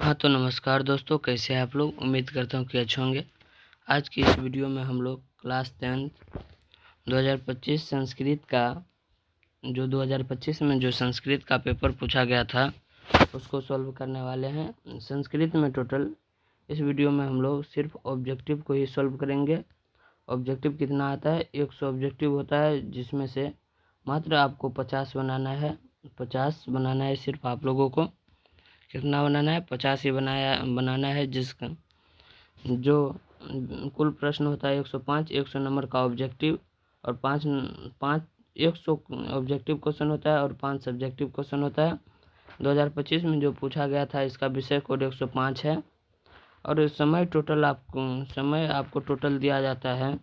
हाँ तो नमस्कार दोस्तों, कैसे हैं आप लोग। उम्मीद करता हूँ कि अच्छे होंगे। आज की इस वीडियो में हम लोग क्लास 10th 2025 संस्कृत का जो 2025 में जो संस्कृत का पेपर पूछा गया था उसको सॉल्व करने वाले हैं। संस्कृत में टोटल इस वीडियो में हम लोग सिर्फ ऑब्जेक्टिव को ही सॉल्व करेंगे। ऑब्जेक्टिव कितना आता है, 100 ऑब्जेक्टिव होता है, जिसमें से मात्र आपको 50 बनाना है। 50 बनाना है सिर्फ आप लोगों को। कितना बनाना है, 50 ही बनाना है। जिसका जो कुल प्रश्न होता है 105, 100 नंबर का ऑब्जेक्टिव और 100 ऑब्जेक्टिव क्वेश्चन होता है और 5 सब्जेक्टिव क्वेश्चन होता है। 2025 में जो पूछा गया था इसका विषय कोड 105 है। और समय आपको टोटल दिया जाता है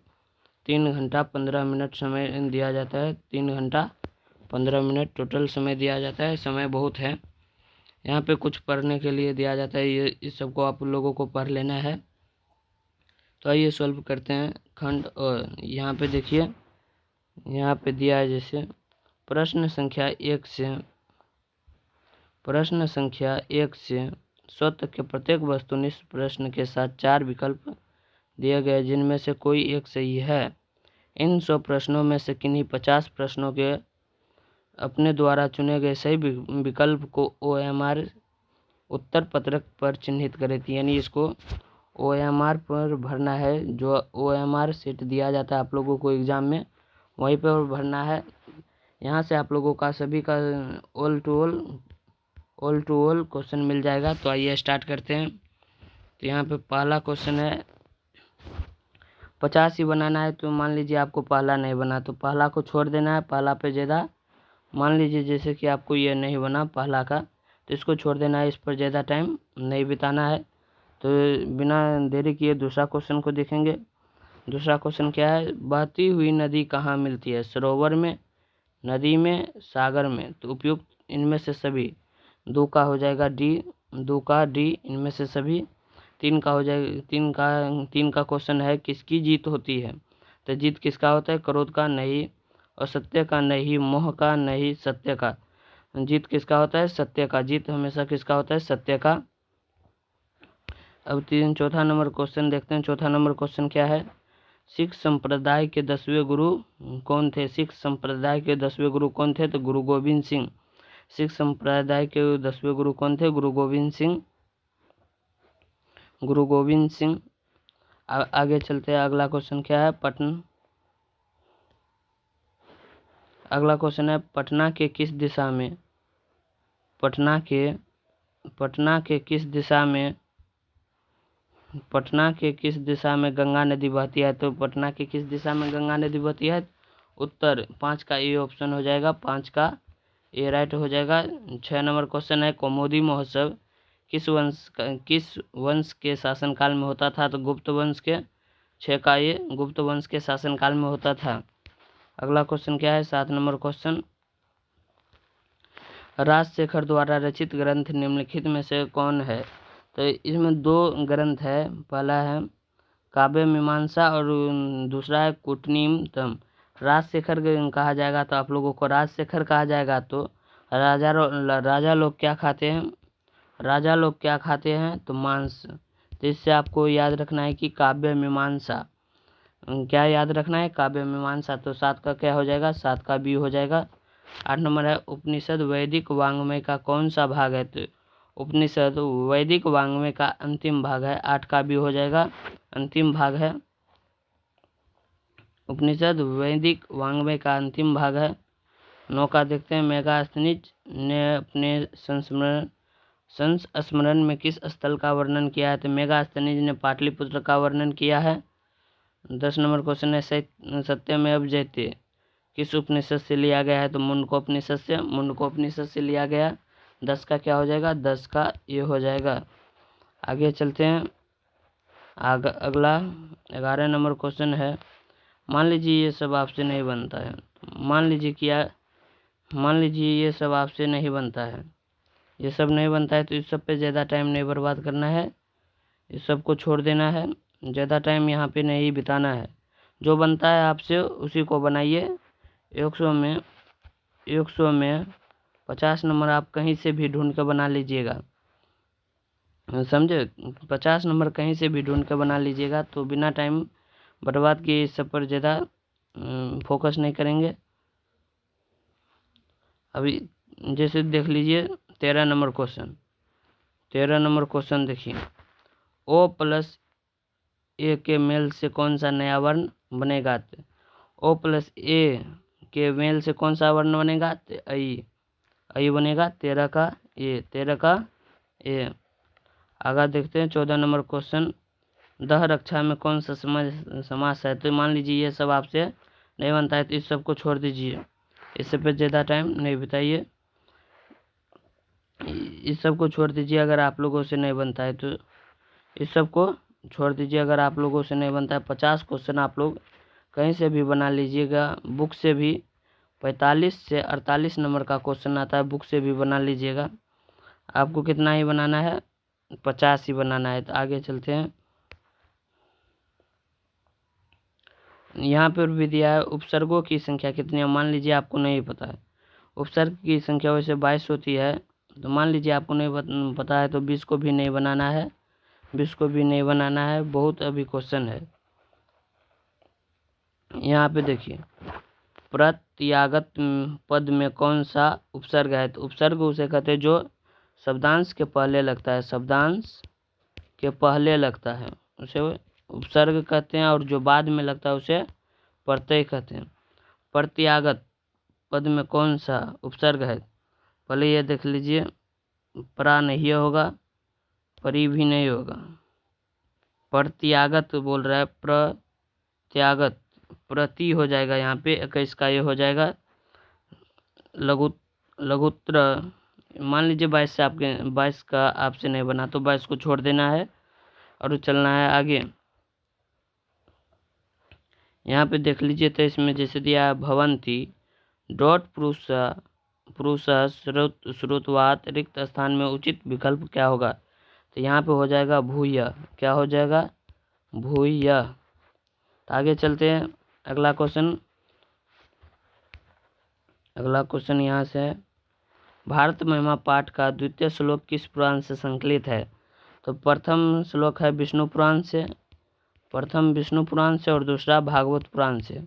3 घंटा 15 मिनट समय दिया जाता है। 3 घंटा 15 मिनट टोटल समय दिया जाता है। समय बहुत है। यहाँ पे कुछ पढ़ने के लिए दिया जाता है, ये इस सबको आप लोगों को पढ़ लेना है। तो आइए सॉल्व करते हैं खंड। और यहाँ पे देखिए, यहाँ पे दिया है जैसे प्रश्न संख्या 1 से 100 तक के प्रत्येक वस्तुनिष्ठ प्रश्न के साथ 4 विकल्प दिए गए जिनमें से कोई एक सही है। इन 100 प्रश्नों में से किन्हीं 50 प्रश्नों के अपने द्वारा चुने गए सही विकल्प को OMR उत्तर पत्रक पर चिन्हित करें। यानी इसको OMR पर भरना है। जो OMR सेट दिया जाता है आप लोगों को एग्जाम में, वहीं पर भरना है। यहाँ से आप लोगों का सभी का ऑल टू ऑल क्वेश्चन मिल जाएगा। तो आइए स्टार्ट करते हैं। तो यहाँ पे पहला क्वेश्चन है, 50 ही बनाना है। तो मान लीजिए आपको पहला नहीं बना तो पहला को छोड़ देना है। पहला पे ज़्यादा, मान लीजिए जैसे कि आपको ये नहीं बना पहला का, तो इसको छोड़ देना है। इस पर ज़्यादा टाइम नहीं बिताना है। तो बिना देरी किए दूसरा क्वेश्चन को देखेंगे। दूसरा क्वेश्चन क्या है, बहती हुई नदी कहाँ मिलती है, सरोवर में, नदी में, सागर में। तो उपयुक्त इनमें से सभी। 2 का हो जाएगा डी, इनमें से सभी। 3 का हो जाएगा, 3 का क्वेश्चन है, किसकी जीत होती है। तो जीत किसका होता है, क्रोध का नहीं, असत्य का नहीं, मोह का नहीं, सत्य का। जीत किसका होता है, सत्य का। जीत हमेशा किसका होता है, सत्य का। अब चौथा नंबर क्वेश्चन देखते हैं। चौथा नंबर क्वेश्चन क्या है, सिख संप्रदाय के 10वें गुरु कौन थे। सिख संप्रदाय के 10वें गुरु कौन थे, तो गुरु गोविंद सिंह। सिख संप्रदाय के 10वें गुरु कौन थे, गुरु गोविंद सिंह। आगे चलते हैं। अगला क्वेश्चन क्या है, अगला क्वेश्चन है, पटना के किस दिशा में गंगा नदी बहती है। तो पटना के किस दिशा में गंगा नदी बहती है, उत्तर। 5 का ए ऑप्शन हो जाएगा, 5 का ए राइट हो जाएगा। 6 नंबर क्वेश्चन है, कौमुदी महोत्सव किस वंश के शासनकाल में होता था। तो गुप्त वंश के। 6 का ये गुप्त वंश के शासनकाल में होता था। अगला क्वेश्चन क्या है, 7 नंबर क्वेश्चन, राजशेखर द्वारा रचित ग्रंथ निम्नलिखित में से कौन है। तो इसमें 2 ग्रंथ है। पहला है काव्य मीमांसा और दूसरा है कूटनीतम। राजशेखर कहा जाएगा तो आप लोगों को राजशेखर कहा जाएगा तो राजा लोग क्या खाते हैं, तो मांस। तो इससे आपको याद रखना है कि काव्य मीमांसा। क्या याद रखना है, काव्य मीमांसा। तो 7 का क्या हो जाएगा, 7 का बी हो जाएगा। 8 नंबर है, उपनिषद वैदिक वांग्मय का कौन सा भाग है। तो उपनिषद वैदिक वांग्मय का अंतिम भाग है। 8 का बी हो जाएगा, अंतिम भाग है। उपनिषद वैदिक वांग्मय का अंतिम भाग है। 9 का देखते हैं, मेगास्थनीज ने अपने संस्मरण में किस स्थल का वर्णन किया है। तो मेगास्थनीज ने पाटलिपुत्र का वर्णन किया है। 10 नंबर क्वेश्चन है, सत्यमेव जयते किस उपनिषद से लिया गया है। तो मुंडकोपनिषद से लिया गया। 10 का क्या हो जाएगा, 10 का ये हो जाएगा। आगे चलते हैं। अगला 11 नंबर क्वेश्चन है, मान लीजिए ये सब आपसे नहीं बनता है। मान लीजिए ये सब आपसे नहीं बनता है, ये सब नहीं बनता है। तो इस सब पे ज़्यादा टाइम नहीं बर्बाद करना है, इस सब को छोड़ देना है। ज़्यादा टाइम यहाँ पे नहीं बिताना है। जो बनता है आपसे उसी को बनाइए। 100 में 50 नंबर आप कहीं से भी ढूंढ कर बना लीजिएगा। समझे। 50 नंबर कहीं से भी ढूंढ कर बना लीजिएगा, तो बिना टाइम बर्बाद किए इस सब पर ज़्यादा फोकस नहीं करेंगे। अभी जैसे देख लीजिए 13 नंबर क्वेश्चन। 13 नंबर क्वेश्चन देखिए, ओ प्लस ए के मेल से कौन सा नया वर्ण बनेगा? ओ प्लस ए के मेल से कौन सा वर्ण बनेगा? आई बनेगा। 13 का ए, 13 का ए। आगे देखते हैं 14 नंबर क्वेश्चन, दह रक्षा में कौन सा समास है? तो मान लीजिए ये सब आपसे नहीं बनता है तो इस सब को छोड़ दीजिए, इससे पे ज़्यादा टाइम नहीं बिताइए, इस सब को छोड़ दीजिए। अगर आप लोगों से नहीं बनता है तो इस सब को छोड़ दीजिए। अगर आप लोगों से नहीं बनता है 50 क्वेश्चन आप लोग कहीं से भी बना लीजिएगा, बुक से भी 45 से 48 नंबर का क्वेश्चन आता है, बुक से भी बना लीजिएगा। आपको कितना ही बनाना है? 50 ही बनाना है। तो आगे चलते हैं। यहाँ पर भी दिया है उपसर्गों की संख्या कितनी है? मान लीजिए आपको नहीं पता है, उपसर्ग की संख्या वैसे 22 होती है, तो मान लीजिए आपको नहीं पता है तो 20 को भी नहीं बनाना है, 20 को भी नहीं बनाना है। बहुत अभी क्वेश्चन है। यहाँ पे देखिए, प्रत्यागत पद में कौन सा उपसर्ग है? तो उपसर्ग उसे कहते हैं जो शब्दांश के पहले लगता है, शब्दांश के पहले लगता है उसे उपसर्ग कहते हैं, और जो बाद में लगता है उसे प्रत्यय कहते हैं। प्रत्यागत पद में कौन सा उपसर्ग है? पहले ये देख लीजिए, प्रा नहीं होगा, परी भी नहीं होगा, प्रत्यागत बोल रहा है, प्रत्यागत, प्रति हो जाएगा यहाँ पे 21 का ये हो जाएगा लघुत्र। मान लीजिए 22 का आपसे नहीं बना तो 22 को छोड़ देना है और चलना है आगे। यहाँ पे देख लीजिए 23 में जैसे दिया है, भवंती डॉट पुरुष श्रुतवात रिक्त स्थान में उचित विकल्प क्या होगा? तो यहाँ पे हो जाएगा भूय। क्या हो जाएगा? भूय। तो आगे चलते हैं। अगला क्वेश्चन यहाँ से है, भारत महिमा पाठ का द्वितीय श्लोक किस पुराण से संकलित है? तो प्रथम श्लोक है विष्णु पुराण से, प्रथम विष्णु पुराण से और दूसरा भागवत पुराण से।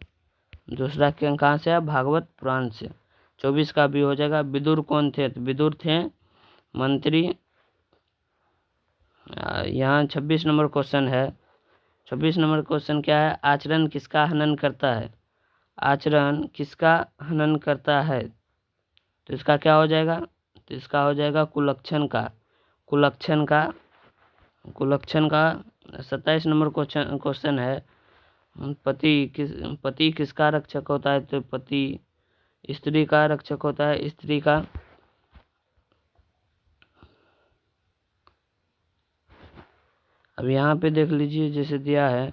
दूसरा कहाँ से है? भागवत पुराण से। 24 का भी हो जाएगा। विदुर कौन थे? तो विदुर थे मंत्री। यहाँ 26 नंबर क्वेश्चन है। 26 नंबर क्वेश्चन क्या है? आचरण किसका हनन करता है? आचरण किसका हनन करता है? तो इसका क्या हो जाएगा? तो इसका हो जाएगा कुलक्षण का। कुलक्षण का 27 नंबर क्वेश्चन है, पति किसका रक्षक होता है? तो पति स्त्री का रक्षक होता है, स्त्री का। अब यहाँ पे देख लीजिए जैसे दिया है,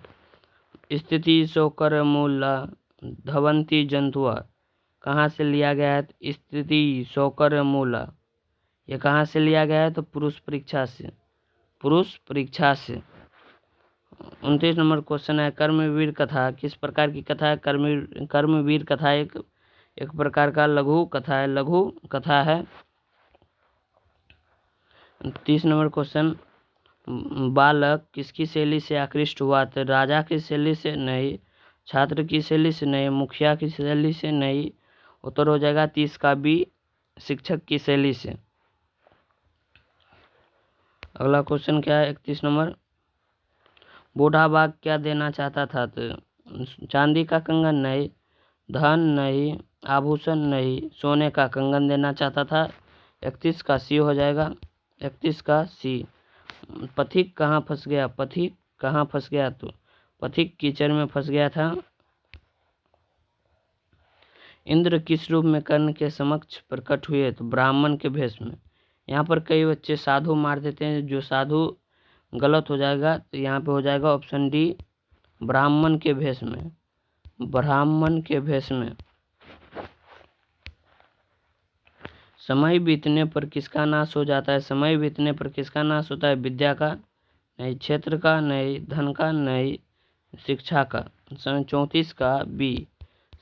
स्थिति सोकर मूला धवंती जंतुआ, कहाँ से लिया गया है? स्थिति सोकर मूला, ये कहाँ से लिया गया है? तो पुरुष परीक्षा से, पुरुष परीक्षा से। 29 नंबर क्वेश्चन है, कर्मवीर कथा किस प्रकार की कथा है? कर्मवीर कथा एक प्रकार का लघु कथा है, लघु कथा है। 30 नंबर क्वेश्चन, बालक किसकी शैली से आकृष्ट हुआ? तो राजा की शैली से नहीं, छात्र की शैली से नहीं, मुखिया की शैली से नहीं। उत्तर हो जाएगा 30 का बी, शिक्षक की शैली से। अगला क्वेश्चन क्या है? 31 नंबर, बूढ़ा बाघ क्या देना चाहता था? तो चांदी का कंगन नहीं, धन नहीं, आभूषण नहीं, सोने का कंगन देना चाहता था। 31 का सी हो जाएगा, 31 का सी। पथिक कहाँ फंस गया? पथिक कहाँ फंस गया? तो पथिक कीचड़ में फंस गया था। इंद्र किस रूप में कर्ण के समक्ष प्रकट हुए? तो ब्राह्मण के भेष में। यहाँ पर कई बच्चे साधु मार देते हैं, जो साधु गलत हो जाएगा। तो यहाँ पे हो जाएगा ऑप्शन डी, ब्राह्मण के भेष में, ब्राह्मण के भेष में। समय बीतने पर किसका नाश हो जाता है? समय बीतने पर किसका नाश होता है? विद्या का नहीं, क्षेत्र का नहीं, धन का नहीं, शिक्षा का। 34 का बी,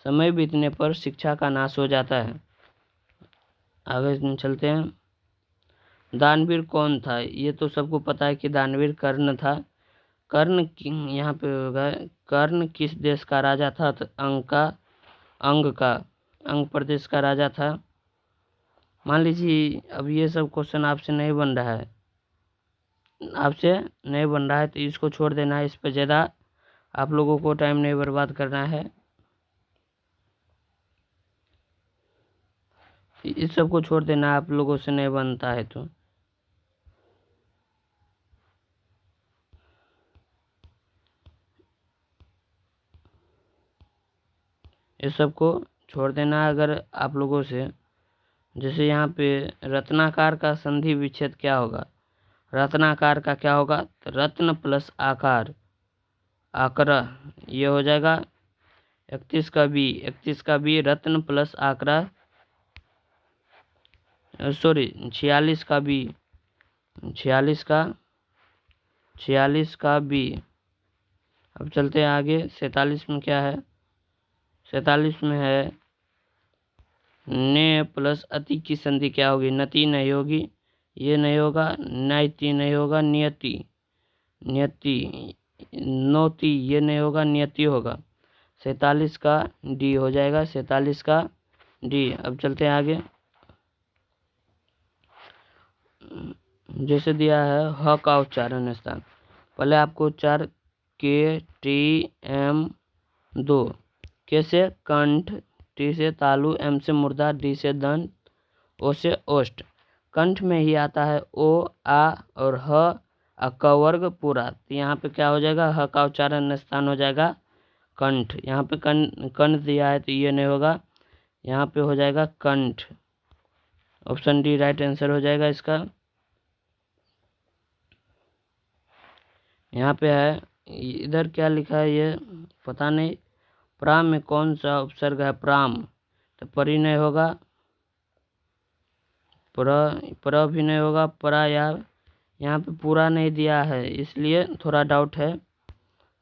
समय बीतने पर शिक्षा का नाश हो जाता है। आगे चलते हैं। दानवीर कौन था? ये तो सबको पता है कि दानवीर कर्ण था। कर्ण यहाँ पे होगा, कर्ण किस देश का राजा था? तो अंग प्रदेश का राजा था। मान लीजिए अब ये सब क्वेश्चन आपसे नहीं बन रहा है, तो इसको छोड़ देना है। इस पर ज़्यादा आप लोगों को टाइम नहीं बर्बाद करना है। इस सब को छोड़ देना है, आप लोगों से नहीं बनता है तो। इस सब को छोड़ देना है अगर आप लोगों से। जैसे यहाँ पे रत्नाकार का संधि विच्छेद क्या होगा? रत्नाकार का क्या होगा? तो रत्न प्लस आकार, आकरा, ये हो जाएगा 31 का बी रत्न प्लस आकरा, सॉरी 46 का बी, 46 का बी। अब चलते हैं आगे। 47 में क्या है? 47 में है ने प्लस अति की संधि क्या होगी? नति नहीं होगी, ये नहीं होगा, नैति नहीं होगा, नियति नोति ये नहीं होगा, नियति होगा। 47 का डी हो जाएगा, 47 का डी। अब चलते हैं आगे। जैसे दिया है ह का उच्चारण स्थान, पहले आपको उच्चार के टी एम दो, कैसे? कंठ, टी से तालु, एम से मुर्दा, डी से दंत, ओ से ओष्ठ। कंठ में ही आता है ओ, आ और ह, क वर्ग पूरा। तो यहाँ पे क्या हो जाएगा? ह का उच्चारण स्थान हो जाएगा कंठ। यहाँ पे कंठ दिया है तो ये नहीं होगा, यहाँ पे हो जाएगा कंठ। ऑप्शन डी राइट आंसर हो जाएगा इसका। यहाँ पे है, इधर क्या लिखा है ये पता नहीं। प्राम में कौन सा उपसर्ग है? प्राम, तो परी नहीं होगा, पर भी नहीं होगा, परा या यहाँ पे पूरा नहीं दिया है इसलिए थोड़ा डाउट है,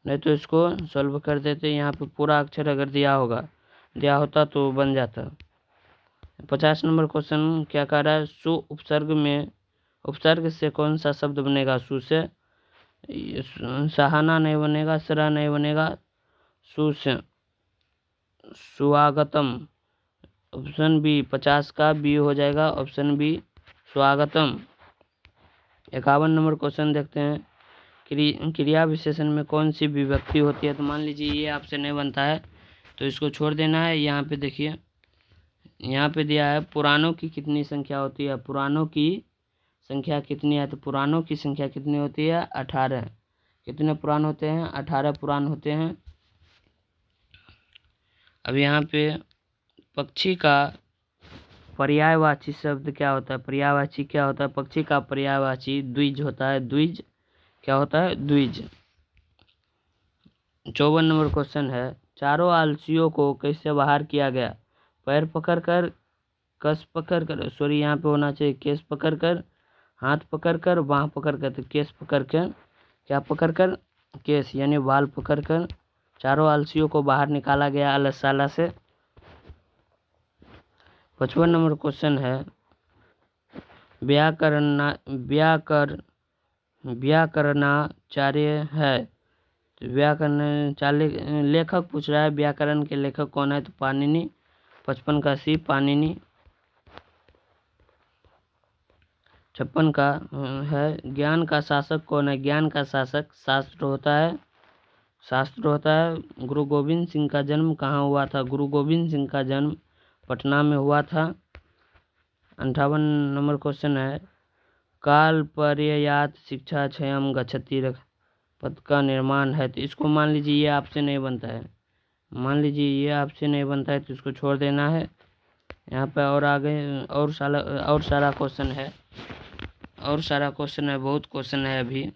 नहीं तो इसको सॉल्व कर देते। यहाँ पे पूरा अक्षर अगर दिया होता तो बन जाता। 50 नंबर क्वेश्चन क्या कह रहा है? सु उपसर्ग से कौन सा शब्द बनेगा? सु से सहाना नहीं बनेगा, सरा नहीं बनेगा, सु से स्वागतम। ऑप्शन बी 50 का बी हो जाएगा, ऑप्शन बी स्वागतम। 51 नंबर क्वेश्चन देखते हैं। क्रिया विशेषण में कौन सी विभक्ति होती है? तो मान लीजिए ये आपसे नहीं बनता है तो इसको छोड़ देना है। यहाँ पे देखिए, यहाँ पे दिया है पुराणों की कितनी संख्या होती है? पुराणों की संख्या कितनी है? तो पुराणों की संख्या कितनी होती है? 18। कितने पुराण होते हैं? 18 पुराण होते हैं। अब यहाँ पे पक्षी का पर्यायवाची शब्द क्या होता है? पर्यायवाची क्या होता है? पक्षी का पर्यायवाची द्विज होता है। द्विज क्या होता है? द्विज। 54 नंबर क्वेश्चन है, चारों आलसियों को कैसे बाहर किया गया? पैर पकड़कर, कस पकड़कर, सॉरी यहाँ पे होना चाहिए केस पकड़कर, हाथ पकड़कर, बाँह पकड़कर। तो केस पकड़कर, क्या पकड़कर? केस यानी बाल पकड़कर चारों आलसियों को बाहर निकाला गया अलसशाला से। 55 नंबर क्वेश्चन है, व्याकरणाचार्य है। तो व्याकरणाचार्य लेखक पूछ रहा है, व्याकरण के लेखक कौन है? तो पाणिनि। 55 का सी पाणिनि। 56 का है, ज्ञान का शासक कौन है? ज्ञान का शासक शास्त्र होता है। गुरु गोविंद सिंह का जन्म कहाँ हुआ था? गुरु गोविंद सिंह का जन्म पटना में हुआ था। 58 नंबर क्वेश्चन है, काल पर्यायात शिक्षा क्षयम गच्छति पद का निर्माण है। तो इसको मान लीजिए ये आपसे नहीं बनता है, तो इसको छोड़ देना है। यहाँ पे और आगे और सारा क्वेश्चन है, बहुत क्वेश्चन है अभी।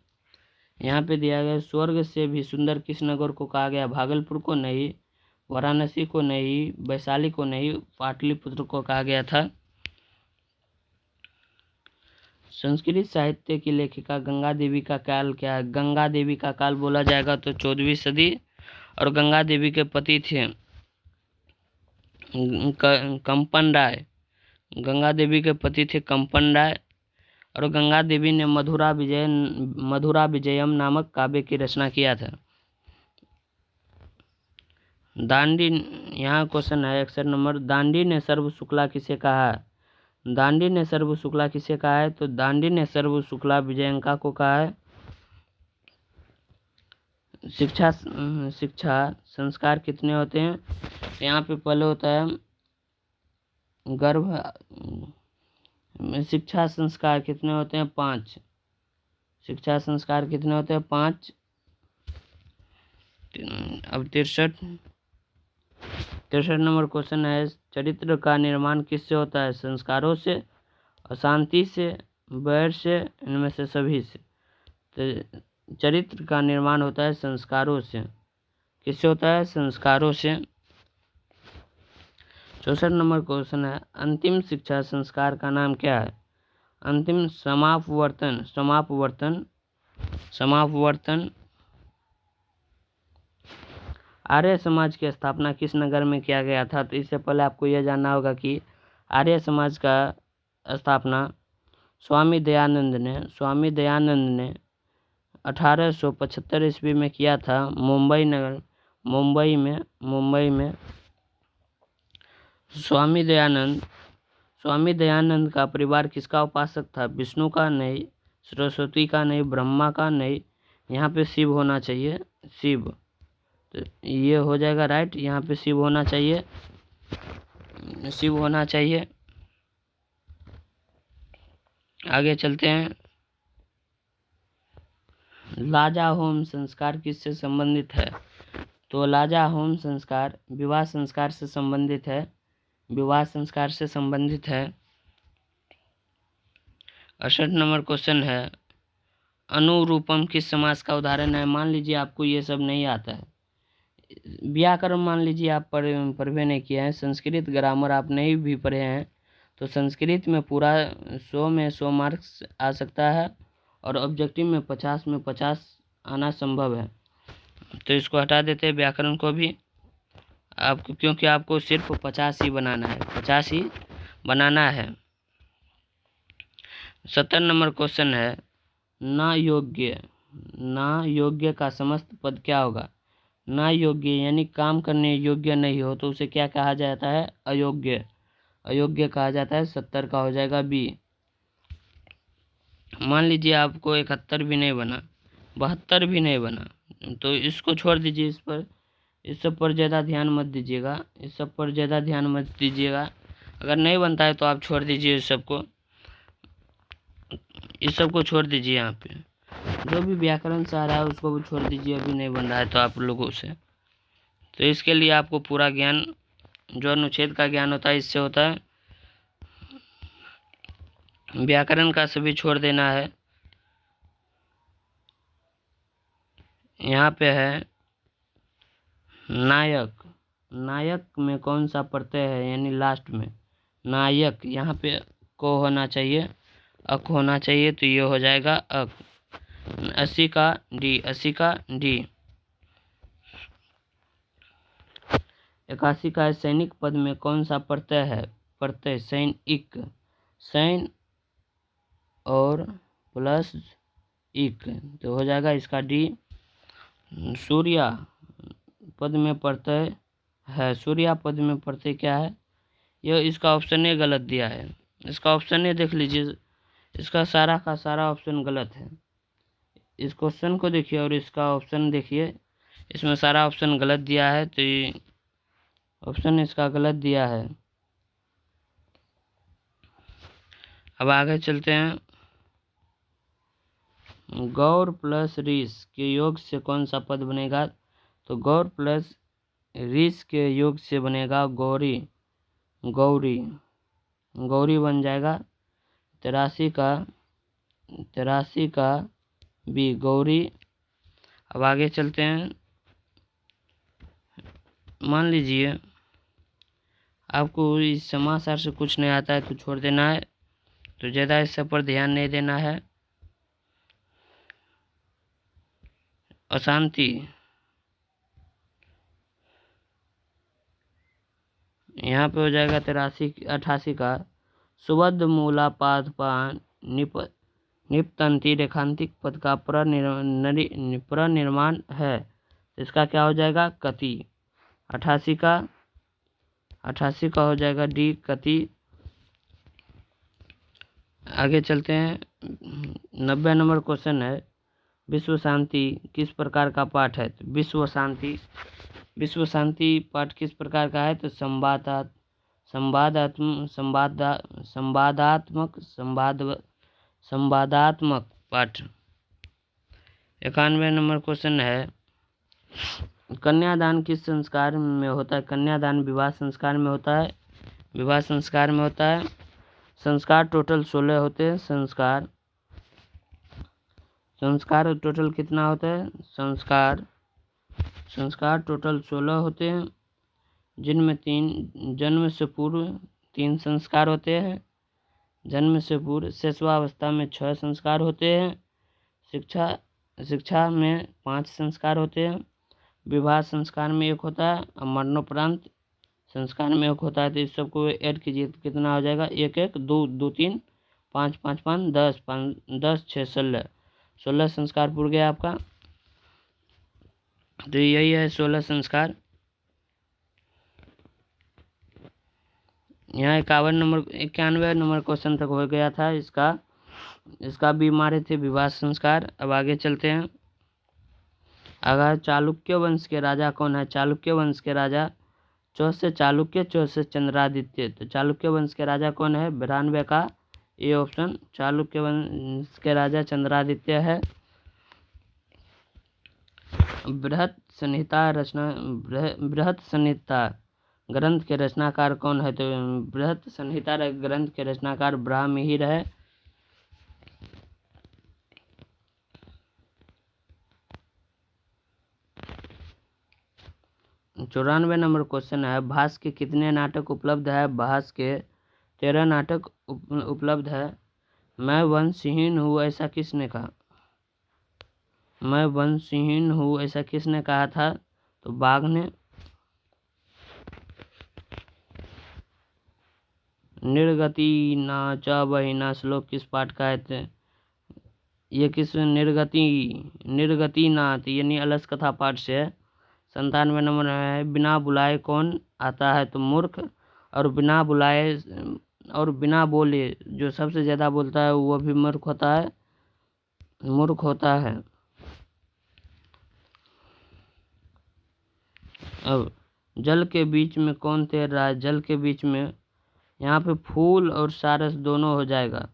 यहाँ पे दिया गया, स्वर्ग से भी सुंदर किस नगर को कहा गया? भागलपुर को नहीं, वाराणसी को नहीं, वैशाली को नहीं, पाटलिपुत्र को कहा गया था। संस्कृत साहित्य की लेखिका गंगा देवी का काल क्या है? गंगा देवी का काल बोला जाएगा तो 14वीं सदी। और गंगा देवी के पति थे कंपन राय। गंगा देवी के पति थे कंपन राय। और गंगा देवी ने मधुरा विजयम नामक काव्य की रचना किया था। दांडी, यहाँ क्वेश्चन है अक्षर नंबर, दांडी ने सर्व शुक्ला किसे कहा है? दांडी ने सर्व शुक्ला किसे कहा है? तो दांडी ने सर्व शुक्ला विजयंका को कहा है। शिक्षा संस्कार कितने होते हैं? यहाँ पे पहले होता है गर्भ। शिक्षा संस्कार कितने होते हैं? 5। शिक्षा संस्कार कितने होते हैं? 5। अब 63 नंबर क्वेश्चन है, चरित्र का निर्माण किससे होता है? संस्कारों से, अशांति से, वैर से, इनमें से सभी से। तो चरित्र का निर्माण होता है संस्कारों से। किससे होता है? संस्कारों से। 64 नंबर क्वेश्चन है, अंतिम शिक्षा संस्कार का नाम क्या है? अंतिम समापवर्तन। आर्य समाज की स्थापना किस नगर में किया गया था? तो इससे पहले आपको यह जानना होगा कि आर्य समाज का स्थापना स्वामी दयानंद ने 1875 ईस्वी में किया था, मुंबई में। स्वामी दयानंद का परिवार किसका उपासक था? विष्णु का नहीं, सरस्वती का नहीं, ब्रह्मा का नहीं, यहाँ पे शिव होना चाहिए, शिव। तो ये हो जाएगा राइट, यहाँ पे शिव होना चाहिए। आगे चलते हैं। लाजा होम संस्कार किससे संबंधित है? तो लाजा होम संस्कार विवाह संस्कार से संबंधित है। 68 नंबर क्वेश्चन है, अनुरूपम किस समास का उदाहरण है? मान लीजिए आपको ये सब नहीं आता है, व्याकरण मान लीजिए आप पढ़े नहीं किए हैं, संस्कृत ग्रामर आप नहीं भी पढ़े हैं, तो संस्कृत में पूरा 100 में 100 मार्क्स आ सकता है और ऑब्जेक्टिव में 50 में 50 आना संभव है। तो इसको हटा देते हैं व्याकरण को भी आपको, क्योंकि आपको सिर्फ 50 ही बनाना है। 70 नंबर क्वेश्चन है, ना योग्य का समस्त पद क्या होगा? ना योग्य यानी काम करने योग्य नहीं हो तो उसे क्या कहा जाता है? अयोग्य कहा जाता है। 70 का हो जाएगा बी। मान लीजिए आपको 71 भी नहीं बना, 72 भी नहीं बना, तो इसको छोड़ दीजिए। इस सब पर ज़्यादा ध्यान मत दीजिएगा। अगर नहीं बनता है तो आप छोड़ दीजिए इस सबको छोड़ दीजिए। यहाँ पे जो भी व्याकरण से आ रहा है उसको भी छोड़ दीजिए, अभी नहीं बन रहा है तो आप लोगों से। तो इसके लिए आपको पूरा ज्ञान, जो अनुच्छेद का ज्ञान होता है, इससे होता है। व्याकरण का सभी छोड़ देना है। यहाँ पे है नायक में कौन सा प्रत्यय है? यानी लास्ट में नायक, यहाँ पे को होना चाहिए, अक होना चाहिए, तो ये हो जाएगा अक। 80 का डी। 81 का सैनिक पद में कौन सा प्रत्यय है? प्रत्यय सैनिक, सैन और प्लस इक, तो हो जाएगा इसका डी। सूर्या पद में प्रत्यय है, सूर्या पद में प्रत्यय क्या है? यह इसका ऑप्शन ए गलत दिया है। इसका ऑप्शन ए देख लीजिए, इसका सारा का सारा ऑप्शन गलत है। इस क्वेश्चन को देखिए और इसका ऑप्शन देखिए, इसमें सारा ऑप्शन गलत दिया है, तो ये ऑप्शन इसका गलत दिया है। अब आगे चलते हैं। गौर प्लस रीस के योग से कौन सा पद बनेगा? तो गौर प्लस रीस के योग से बनेगा गौरी बन जाएगा। 83 का बी गौरी। अब आगे चलते हैं। मान लीजिए आपको इस समाचार से कुछ नहीं आता है तो छोड़ देना है, तो ज़्यादा इस सब पर ध्यान नहीं देना है। अशांति, यहाँ पे हो जाएगा 88 का सुबद्ध मूला पाद पान निप्त अंति रेखांतिक पद का प्रनिर्माण है, इसका क्या हो जाएगा? कति। 88 का हो जाएगा डी, कति। आगे चलते हैं। 90 नंबर क्वेश्चन है, विश्व शांति किस प्रकार का पाठ है? तो विश्व शांति पाठ किस प्रकार का है? तो संवादात्मक पाठ। 91 नंबर क्वेश्चन है, कन्यादान किस संस्कार में होता है? कन्यादान विवाह संस्कार में होता है। विवाह संस्कार में होता है। संस्कार टोटल 16 होते हैं। संस्कार टोटल कितना होता है? संस्कार टोटल 16 होते हैं, जिनमें जन्म से पूर्व 3 संस्कार होते हैं, जन्म से पूर्व शिशुअवस्था में 6 संस्कार होते हैं, शिक्षा में 5 संस्कार होते हैं, विवाह संस्कार में 1 होता है और मरणोपरांत संस्कार में 1 होता है। तो इस सबको ऐड कीजिए तो कितना हो जाएगा? 1 1 2 2 3 5 5 5 10 5 10 6 16 संस्कार पूरा गया आपका। तो यही है 16 संस्कार। यहाँ 91 नंबर क्वेश्चन तक हो गया था। इसका भी मारे थे विवाह संस्कार। अब आगे चलते हैं। अगर चालुक्य वंश के राजा कौन है? चालुक्य वंश के राजा चौ से चालुक्य, चौ से चंद्रादित्य। तो चालुक्य वंश के राजा कौन है? 92 का ए ऑप्शन। चालुक्य वंश के राजा चंद्रादित्य है। बृहत संहिता ग्रंथ के रचनाकार कौन है? तो बृहत संहिता ग्रंथ के रचनाकार ब्राह्मण है। चौरानवे नंबर क्वेश्चन है, भास के कितने नाटक उपलब्ध है? भास के 13 नाटक उपलब्ध है। मैं वंशहीन हूँ ऐसा किसने कहा? मैं वंशहीन हूँ ऐसा किसने कहा था? तो बाघ ने। निर्गति नाचा बहिना श्लोक किस पाठ का है? ये किस निर्गति नाथ यानी अलस कथा पाठ से है। 97 नंबर है, बिना बुलाए कौन आता है? तो मूर्ख। और बिना बोले जो सबसे ज्यादा बोलता है वो भी मूर्ख होता है। अब जल के बीच में कौन तैर रहा है? जल के बीच में यहाँ पे फूल और सारस दोनों हो जाएगा।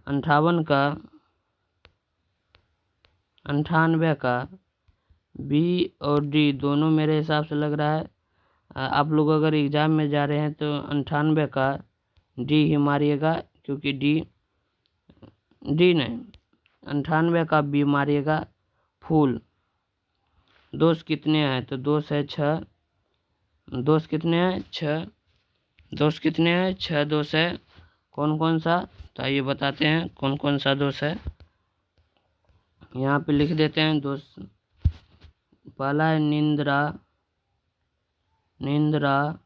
98 का बी और डी दोनों मेरे हिसाब से लग रहा है। आप लोग अगर एग्जाम में जा रहे हैं तो 98 का डी ही मारिएगा, क्योंकि डी नहीं, 98 का बी मारिएगा, फूल। दोष कितने हैं? तो दोष है 6। दोष कितने हैं? 6। दोष कितने हैं? 6 दोष है। कौन कौन सा? तो आइए बताते हैं कौन कौन सा दोष है। यहाँ पे लिख देते हैं दोष। पहला है निंद्रा,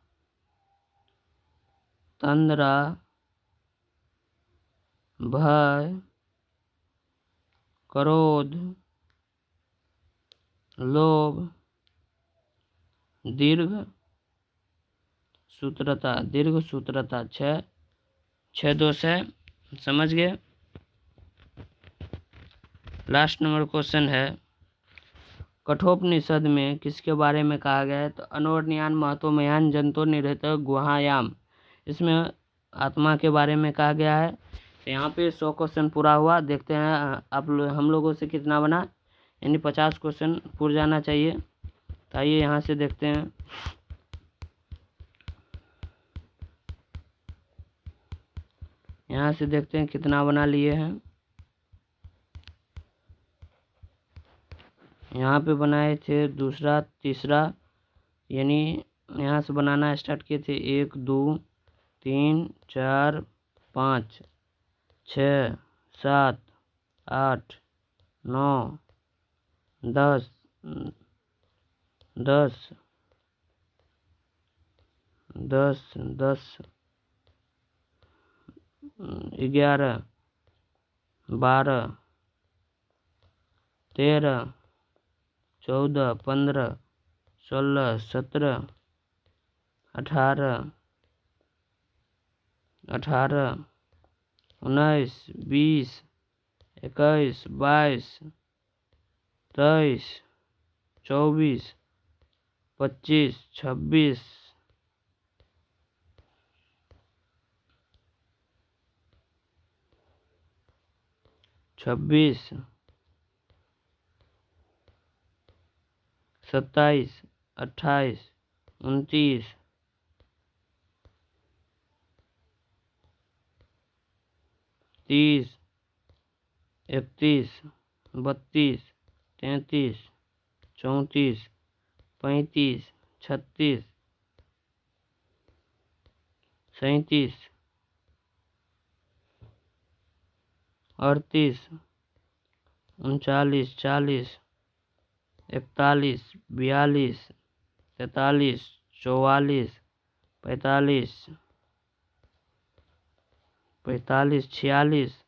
तंद्रा, भय, क्रोध, लोभ, दीर्घ सूत्रता। 6 दोष है। समझ गए? लास्ट नंबर क्वेश्चन है, कठोपनिषद में किसके बारे में कहा गया है? तो अनोर्नियान महतोमयान जंतो निरहित गुहायाम, इसमें आत्मा के बारे में कहा गया है। तो यहाँ पे 100 क्वेश्चन पूरा हुआ। देखते हैं हम लोगों से कितना बना, यानी 50 क्वेश्चन पूरा जाना चाहिए। तो आइए यहाँ से देखते हैं। यहाँ से देखते हैं कितना बना लिए हैं। यहाँ पे बनाए थे दूसरा, तीसरा, यानी यहाँ से बनाना स्टार्ट किए थे 1 2 3 4 5 6 7 8 9 10 10 10 10 11 12, 13, 14, 15, 16, 17, 18, 19, 20, 21, 22, 23, 24, 25, 26, 27, 28, 29, 30, 31, 32, 33, 34, 35, 36, 37, 38, 39, 40, 41, 42, 43, 44, 45, 46,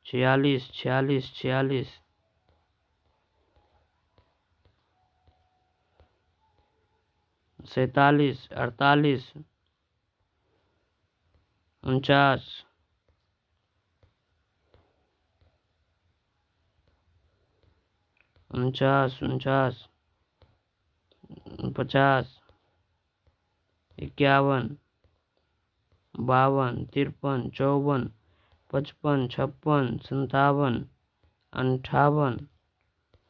46, 46, 46, 47, 48, 49, 50, 51, 52, 53, 54, 55, 56, 57, 58,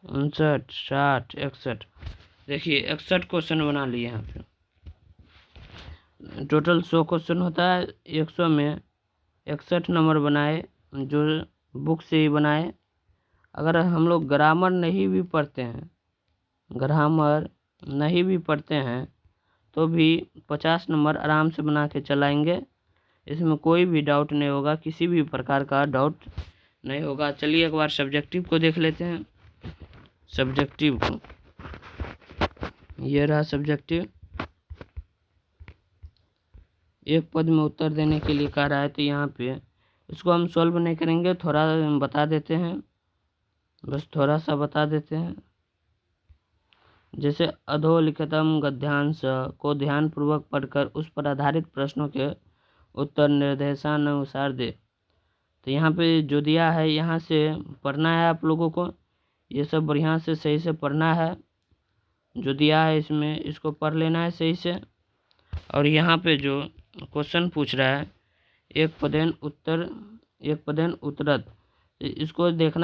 59, 60, 61। देखिए 61 क्वेश्चन बना लिए यहाँ पे। टोटल 100 क्वेश्चन होता है, 100 में 61 नंबर बनाए, जो बुक से ही बनाए। अगर हम लोग ग्रामर नहीं भी पढ़ते हैं तो भी 50 नंबर आराम से बना के चलाएंगे। इसमें कोई भी डाउट नहीं होगा, किसी भी प्रकार का डाउट नहीं होगा। चलिए एक बार सब्जेक्टिव को देख लेते हैं। सब्जेक्टिव को, ये रहा सब्जेक्टिव। एक पद में उत्तर देने के लिए कह रहा है, तो यहाँ पे इसको हम सॉल्व नहीं करेंगे, थोड़ा बता देते हैं, बस थोड़ा सा बता देते हैं। जैसे अधोलिखितम गद्यांश को ध्यानपूर्वक पढ़कर उस पर आधारित प्रश्नों के उत्तर निर्देशानुसार दे। तो यहाँ पे जो दिया है यहाँ से पढ़ना है आप लोगों को, ये सब बढ़िया से सही से पढ़ना है। जो दिया है इसमें इसको पढ़ लेना है सही से। और यहाँ पे जो क्वेश्चन पूछ रहा है एक पदेन उत्तरत, इसको देखना